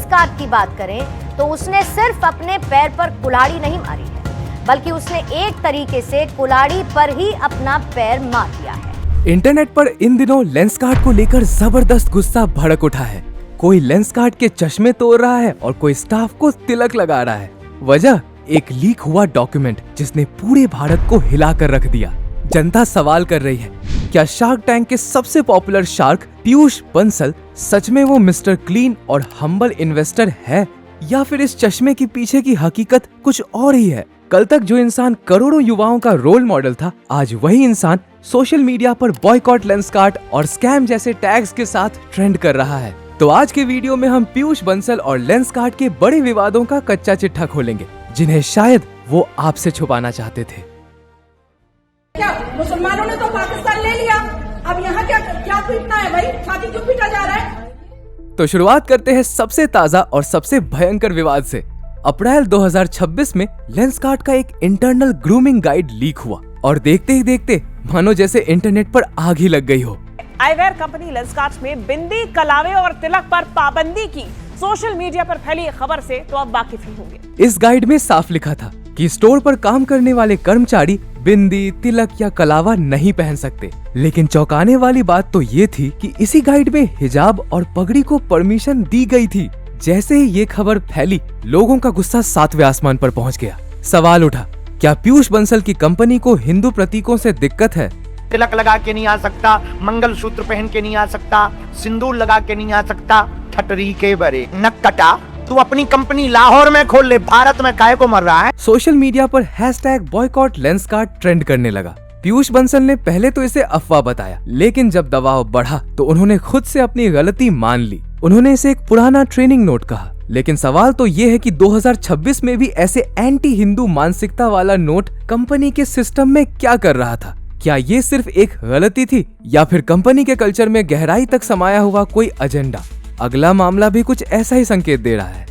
Lenskart की बात करें तो उसने सिर्फ अपने पैर पर कुल्हाड़ी नहीं मारी है, बल्कि उसने एक तरीके से कुल्हाड़ी पर ही अपना पैर मार दिया है। इंटरनेट पर इन दिनों लेंसकार्ट को लेकर जबरदस्त गुस्सा भड़क उठा है। कोई लेंसकार्ट के चश्मे तोड़ रहा है और कोई स्टाफ को तिलक लगा रहा है। वजह एक लीक हुआ डॉक्यूमेंट जिसने पूरे भारत को हिलाकर रख दिया। जनता सवाल कर रही है, क्या शार्क टैंक के सबसे पॉपुलर शार्क पीयूष बंसल सच में वो मिस्टर क्लीन और हम्बल इन्वेस्टर है, या फिर इस चश्मे के पीछे की हकीकत कुछ और ही है? कल तक जो इंसान करोड़ों युवाओं का रोल मॉडल था, आज वही इंसान सोशल मीडिया पर बॉयकॉट लेंसकार्ट और स्कैम जैसे टैग्स के साथ ट्रेंड कर रहा है। तो आज के वीडियो में हम पीयूष बंसल और लेंसकार्ट के बड़े विवादों का कच्चा चिट्ठा खोलेंगे, जिन्हें शायद वो आपसे छुपाना चाहते थे। क्या मुसलमानों ने तो पाकिस्तान ले लिया, अब यहाँ क्या क्या पीटना है भाई? छाती क्यों पीटा जा रहा है? तो शुरुआत करते हैं सबसे ताजा और सबसे भयंकर विवाद से। अप्रैल 2026 में लेंसकार्ट का एक इंटरनल ग्रूमिंग गाइड लीक हुआ और देखते ही देखते मानो जैसे इंटरनेट पर आग ही लग गई हो। आईवेयर कंपनी लेंसकार्ट में बिंदी, कलावे और तिलक पर पाबंदी की सोशल मीडिया पर फैली खबर से तो अब वाकिफ ही होंगे। इस गाइड में साफ लिखा था कि स्टोर पर काम करने वाले कर्मचारी बिंदी, तिलक या कलावा नहीं पहन सकते। लेकिन चौंकाने वाली बात तो ये थी कि इसी गाइड में हिजाब और पगड़ी को परमिशन दी गई थी। जैसे ही ये खबर फैली, लोगों का गुस्सा 7वें आसमान पर पहुंच गया। सवाल उठा, क्या पीयूष बंसल की कंपनी को हिंदू प्रतीकों से दिक्कत है? तिलक लगा के नहीं आ सकता, मंगलसूत्र पहन के नहीं आ सकता, सिंदूर लगा के नहीं आ सकता, ठटरी के बरे नक कटा। तू अपनी कंपनी लाहौर में खोल ले, भारत में काहे को मर रहा है? सोशल मीडिया पर #बॉयकॉट लेंसकार्ट ट्रेंड करने लगा। पीयूष बंसल ने पहले तो इसे अफवाह बताया, लेकिन जब दबाव बढ़ा तो उन्होंने खुद से अपनी गलती मान ली। उन्होंने इसे एक पुराना ट्रेनिंग नोट कहा। लेकिन सवाल तो ये है कि 2026 में भी ऐसे एंटी हिंदू मानसिकता वाला नोट कंपनी के सिस्टम में क्या कर रहा था? क्या ये सिर्फ एक गलती थी या फिर कंपनी के कल्चर में गहराई तक समाया हुआ कोई एजेंडा? अगला मामला भी कुछ ऐसा ही संकेत दे रहा है।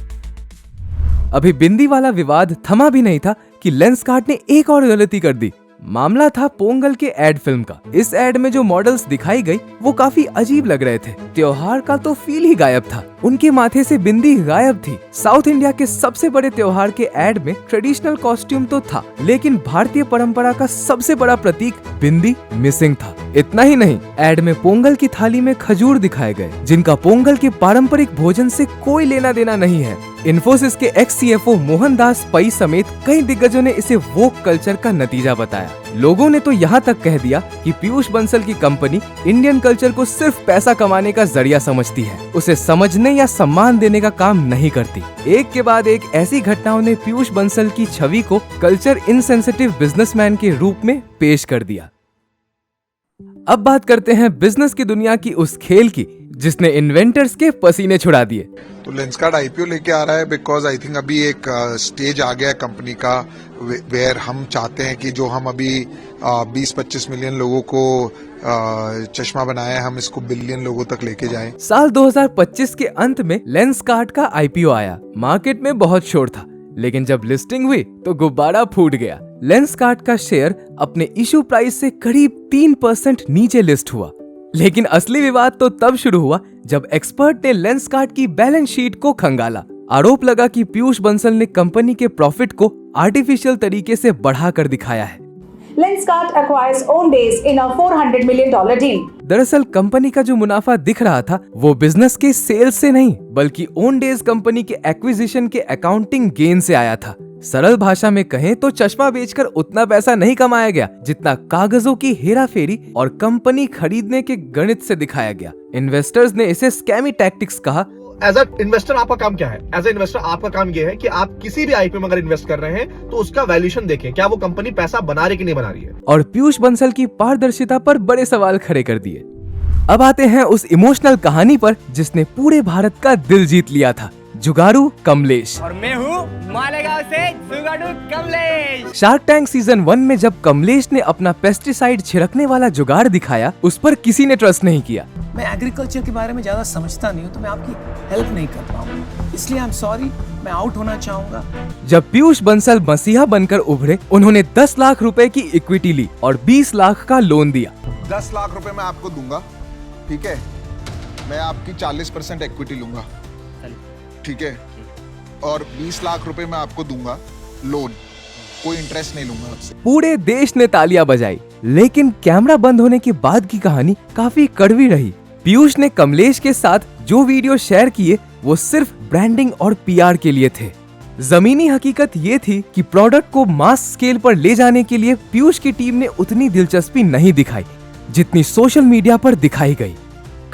अभी बिंदी वाला विवाद थमा भी नहीं था कि लेंसकार्ट ने एक और गलती कर दी। मामला था पोंगल के एड फिल्म का। इस एड में जो मॉडल्स दिखाई गई वो काफी अजीब लग रहे थे। त्योहार का तो फील ही गायब था। उनके माथे से बिंदी गायब थी। साउथ इंडिया के सबसे बड़े त्योहार के एड में ट्रेडिशनल कॉस्ट्यूम तो था, लेकिन भारतीय परंपरा का सबसे बड़ा प्रतीक बिंदी मिसिंग था। इतना ही नहीं, एड में पोंगल की थाली में खजूर दिखाए गए, जिनका पोंगल के पारंपरिक भोजन से कोई लेना देना नहीं है। इन्फोसिस के एक्स CFO मोहनदास पई समेत कई दिग्गजों ने इसे वोक कल्चर का नतीजा बताया। लोगों ने तो यहाँ तक कह दिया कि पीयूष बंसल की कंपनी इंडियन कल्चर को सिर्फ पैसा कमाने का जरिया समझती है, उसे समझने या सम्मान देने का काम नहीं करती। एक के बाद एक ऐसी घटनाओं ने पीयूष बंसल की छवि को कल्चर इनसेंसिटिव बिजनेसमैन के रूप में पेश कर दिया। अब बात करते हैं बिजनेस की दुनिया की उस खेल की जिसने इन्वेंटर्स के पसीने छुड़ा दिए। तो लेंसकार्ट IPO लेके आ रहा है बिकॉज आई थिंक अभी एक स्टेज आ गया है कंपनी का वेयर हम चाहते हैं कि जो हम अभी 20-25 मिलियन लोगों को चश्मा बनाया है, हम इसको बिलियन लोगों तक लेके जाएं। साल 2025 के अंत में लेंसकार्ट का IPO आया। मार्केट में बहुत शोर था, लेकिन जब लिस्टिंग हुई तो गुब्बारा फूट गया। लेंसकार्ट का शेयर अपने इशू प्राइस से करीब 3% नीचे लिस्ट हुआ। लेकिन असली विवाद तो तब शुरू हुआ जब एक्सपर्ट ने लेंसकार्ट की बैलेंस शीट को खंगाला। आरोप लगा कि पीयूष बंसल ने कंपनी के प्रॉफिट को आर्टिफिशियल तरीके से बढ़ाकर दिखाया है। Lenskart acquires Owndays in a $400 million deal. दरअसल कंपनी का जो मुनाफा दिख रहा था वो बिजनेस के सेल्स से नहीं, बल्कि ओनडेज कंपनी के एक्विजिशन के अकाउंटिंग गेन से आया था। सरल भाषा में कहें तो चश्मा बेचकर उतना पैसा नहीं कमाया गया जितना कागजों की हेराफेरी और कंपनी खरीदने के गणित से दिखाया गया। इन्वेस्टर्स ने इसे स्कैमी टैक्टिक्स कहा। एज अ इन्वेस्टर आपका काम क्या है? एज अ इन्वेस्टर आपका काम ये है कि आप किसी भी IPO में अगर इन्वेस्ट कर रहे हैं तो उसका वैल्यूएशन देखें, क्या वो कंपनी पैसा बना रही कि नहीं बना रही है। और पीयूष बंसल की पारदर्शिता पर बड़े सवाल खड़े कर दिए। अब आते हैं उस इमोशनल कहानी पर जिसने पूरे भारत का दिल जीत लिया था, जुगाड़ू कमलेश। और मैं हूँ मालेगांव से जुगाड़ू कमलेश। शार्क टैंक सीजन 1 में जब कमलेश ने अपना पेस्टिसाइड छिड़कने वाला जुगाड़ दिखाया, उस पर किसी ने ट्रस्ट नहीं किया। मैं एग्रीकल्चर के बारे में ज्यादा समझता नहीं हूँ, तो मैं आपकी हेल्प नहीं कर पाऊंगा, इसलिए आई एम सॉरी, मैं आउट होना चाहूंगा। जब पीयूष बंसल मसीहा बनकर उभरे, उन्होंने 10 लाख रुपए की इक्विटी ली और 20 लाख का लोन दिया। 10 लाख रुपए मैं आपको दूंगा, ठीक है? मैं आपकी 40% इक्विटी लूंगा। ठीक है, और 20 लाख रुपए मैं आपको दूंगा लोन, कोई इंटरेस्ट नहीं लूंगा आपसे। पूरे देश ने तालियां बजाई, लेकिन कैमरा बंद होने के बाद की कहानी काफी कड़वी रही। पीयूष ने कमलेश के साथ जो वीडियो शेयर किए वो सिर्फ ब्रांडिंग और पीआर के लिए थे। जमीनी हकीकत ये थी कि प्रोडक्ट को मास स्केल पर ले जाने के लिए पीयूष की टीम ने उतनी दिलचस्पी नहीं दिखाई जितनी सोशल मीडिया पर दिखाई गई।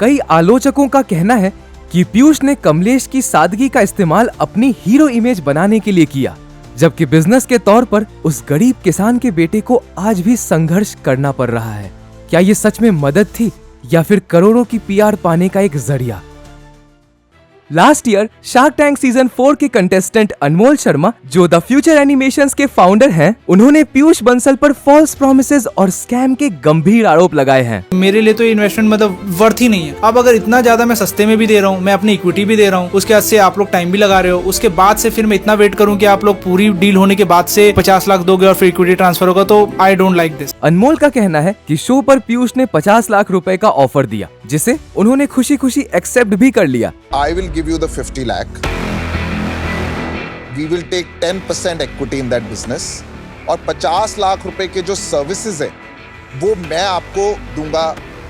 कई आलोचकों का कहना है कि पीयूष ने कमलेश की सादगी का इस्तेमाल अपनी हीरो इमेज बनाने के लिए किया, जबकि बिजनेस के तौर पर उस गरीब किसान के बेटे को आज भी संघर्ष करना पड़ रहा है। क्या ये सच में मदद थी या फिर करोड़ों की पीआर पाने का एक जरिया? Last year shark tank season 4 के कंटेस्टेंट अनमोल शर्मा, जो द फ्यूचर एनिमेशंस के फाउंडर हैं, उन्होंने पीयूष बंसल पर फॉल्स प्रॉमिसेस और स्कैम के गंभीर आरोप लगाए हैं। मेरे लिए तो ये इन्वेस्टमेंट मतलब वर्थ ही नहीं है। अब अगर इतना ज्यादा मैं सस्ते में भी दे रहा हूँ, मैं अपनी इक्विटी भी दे रहा हूँ, उसके बाद से आप लोग टाइम भी लगा रहे हो, उसके बाद से फिर मैं इतना वेट करूँ कि आप लोग पूरी डील होने के बाद से 50 लाख दोगे और फिर इक्विटी ट्रांसफर होगा, तो आई डोंट लाइक दिस। अनमोल का कहना है कि शो पर पीयूष ने 50 लाख रुपए का ऑफर दिया, जिसे उन्होंने खुशी खुशी एक्सेप्ट भी कर लिया। I will give you the 50 lakh. We will take 10% equity in that business. और 50 लाख रुपए के जो सर्विसेज है वो मैं आपको दूंगा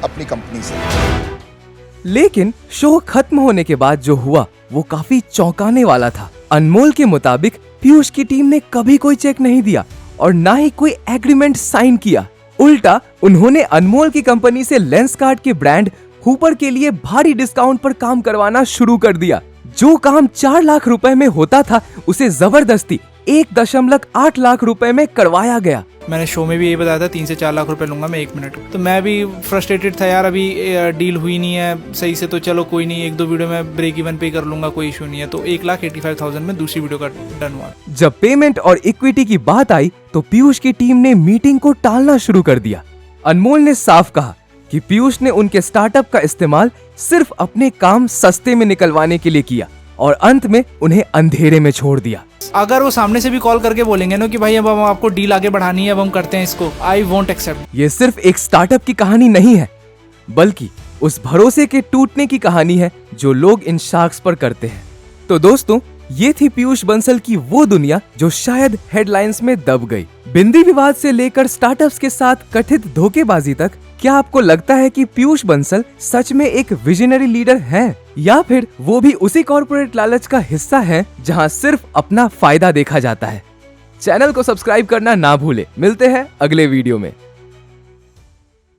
अपनी कंपनी से। लेकिन शो खत्म होने के बाद जो हुआ वो काफी चौंकाने वाला था। अनमोल के मुताबिक पीयूष की टीम ने कभी कोई चेक नहीं दिया और ना ही कोई एग्रीमेंट साइन किया। उल्टा उन्होंने अनमोल की कंपनी से लेंसकार्ट के ब्रांड हुपर के लिए भारी डिस्काउंट पर काम करवाना शुरू कर दिया। जो काम 4 लाख रुपए में होता था उसे जबरदस्ती 1.8 लाख रुपए में करवाया गया। मैंने शो में भी यही बताया था 3 से 4 लाख रुपए लूंगा मैं 1 मिनट। तो मैं भी फ्रस्ट्रेटेड था यार, अभी डील हुई नहीं है सही से, तो चलो कोई नहीं, 1-2 वीडियो में ब्रेक इवन पे कर लूंगा, कोई इशू नहीं है। तो 1,85,000 में दूसरी वीडियो का डन हुआ। जब पेमेंट और इक्विटी की बात आई तो पीयूष की टीम ने मीटिंग को टालना शुरू कर दिया। अनमोल ने साफ कहा कि पीयूष ने उनके स्टार्टअप का इस्तेमाल सिर्फ अपने काम सस्ते में निकलवाने के लिए किया और अंत में उन्हें अंधेरे में छोड़ दिया। अगर वो सामने से भी कॉल करके बोलेंगे ना कि भाई अब हम आपको डील आगे बढ़ानी है, अब हम करते हैं इसको, आई वोंट एक्सेप्ट। ये सिर्फ एक स्टार्टअप की कहानी नहीं है, बल्कि उस भरोसे के टूटने की कहानी है जो लोग इन शार्क्स पर करते हैं। तो दोस्तों, ये थी पीयूष बंसल की वो दुनिया जो शायद हेडलाइंस में दब गई। बिंदी विवाद से लेकर स्टार्टअप्स के साथ कथित धोखेबाजी तक, क्या आपको लगता है कि पीयूष बंसल सच में एक विजनरी लीडर हैं, या फिर वो भी उसी कॉर्पोरेट लालच का हिस्सा हैं जहां सिर्फ अपना फायदा देखा जाता है? चैनल को सब्सक्राइब करना ना भूले। मिलते हैं अगले वीडियो में।